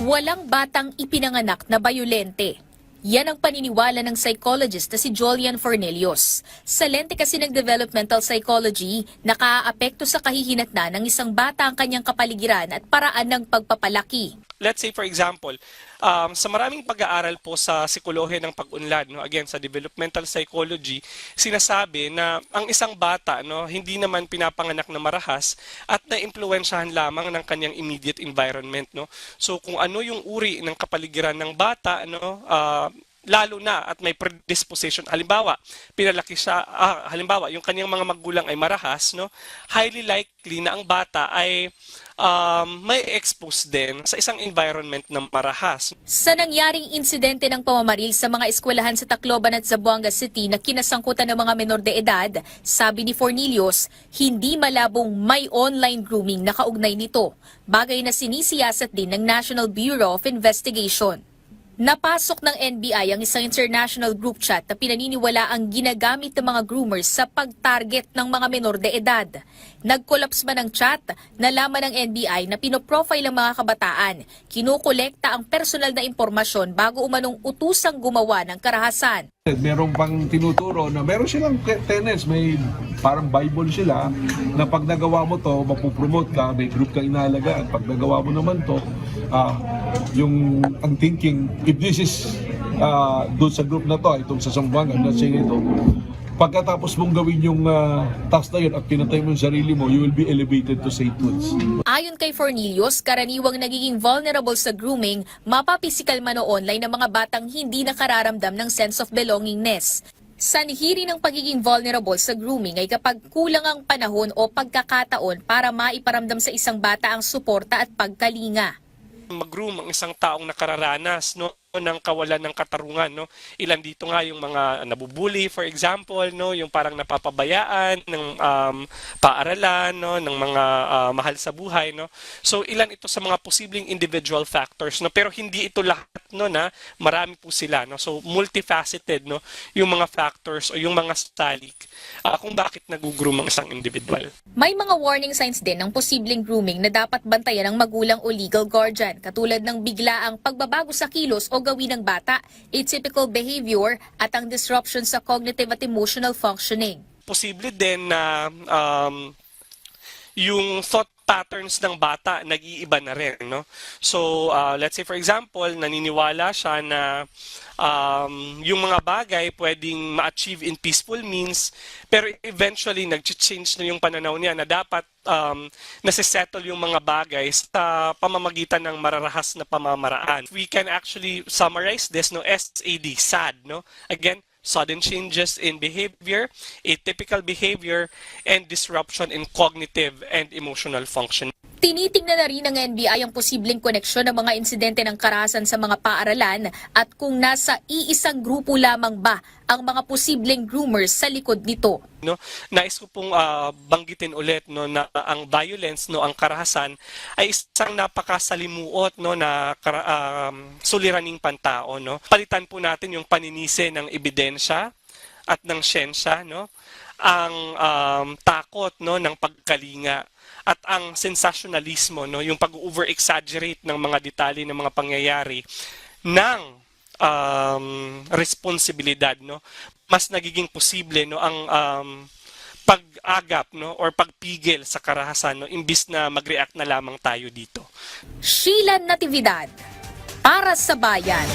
Walang batang ipinanganak na bayolente. Yan ang paniniwala ng psychologist na si Jolian Fornelius. Sa lente kasi ng developmental psychology, nakaaapekto sa kahihinatnan ng isang bata ang kanyang kapaligiran at paraan ng pagpapalaki. Let's say for example, sa maraming pag-aaral po sa psikolohiya ng pag-unlad, no, again sa developmental psychology, sinasabi na ang isang bata, no, hindi naman pinapanganak na marahas at naimpluwensyahan lamang ng kanyang immediate environment, no. So kung ano yung uri ng kapaligiran ng bata, no, lalo na at may predisposition. Halimbawa, pinalaki siya, halimbawa, yung kanyang mga magulang ay marahas, no, highly likely na ang bata ay may expose din sa isang environment ng marahas. Sa nangyaring insidente ng pamamaril sa mga eskwelahan sa Tacloban at Zamboanga City na kinasangkutan ng mga menor de edad, sabi ni Fornelius, hindi malabong may online grooming na kaugnay nito, bagay na sinisiyasat din ng National Bureau of Investigation. Napasok ng NBI ang isang international group chat na pinaniniwala ang ginagamit ng mga groomers sa pag-target ng mga menor de edad. Nag-collapse man ang chat, nalaman ng NBI na pinoprofile ang mga kabataan. Kinukolekta ang personal na impormasyon bago umanong utusang gumawa ng karahasan. Meron pang tinuturo na meron silang tenets, may parang Bible sila na pag nagawa mo to, mapupromote ka, may group kang inaalagaan. Pag nagawa mo naman to, ang thinking, if this is doon sa group na to, itong sa Zamboanga, I'm not saying ito, pagkatapos mong gawin yung task na yun at pinatay mo yung sarili mo, you will be elevated to sainthoods. Ayon kay Fornelius, karaniwang nagiging vulnerable sa grooming, mapapisikal man o online ng mga batang hindi nakararamdam ng sense of belongingness. Sanhiri ng pagiging vulnerable sa grooming ay kapag kulang ang panahon o pagkakataon para maiparamdam sa isang bata ang suporta at pagkalinga. Mag-groom ang isang taong nakararanas, no, ng kawalan ng katarungan, no. Ilan dito nga yung mga nabubuli, for example, no, yung parang napapabayaan ng paaralan, no, ng mga mahal sa buhay, no. So ilan ito sa mga posibleng individual factors, no, pero hindi ito lahat, no, na marami po sila, no. So multifaceted, no, yung mga factors o yung mga stalik kung bakit nag-groom ang isang individual. May mga warning signs din ng posibleng grooming na dapat bantayan ng magulang o legal guardian, katulad ng biglaang pagbabago sa kilos o gawin ng bata, atypical behavior at ang disruption sa cognitive at emotional functioning. Posible din na yung thought patterns ng bata nag-iiba na rin, no? So, let's say for example, naniniwala siya na yung mga bagay pwedeng ma-achieve in peaceful means, pero eventually nag-change na yung pananaw niya na dapat nasisettle yung mga bagay sa pamamagitan ng mararahas na pamamaraan. We can actually summarize this, no, SAD, SAD, no? Again, sudden changes in behavior, atypical behavior, and disruption in cognitive and emotional function. Tinitingnan na rin ng NBI ang posibleng koneksyon ng mga insidente ng karahasan sa mga paaralan at kung nasa iisang grupo lamang ba ang mga posibleng groomers sa likod nito. No, nais ko pong banggitin ulit, no, na ang violence, no, ang karahasan ay isang napakasalimuot, no, na suliraning pantao, no. Palitan po natin yung paninisi ng ebidensya at ng siyensya, no, ang takot, no, ng pagkalinga at ang sensationalismo, no, yung pag-over-exaggerate ng mga detalye ng mga pangyayari ng responsibilidad, no, mas nagiging posible, no, ang pag-agap, no, or pagpigil sa karahasan, no, imbis na mag-react na lamang tayo dito. Sheila Natividad, para sa Bayan.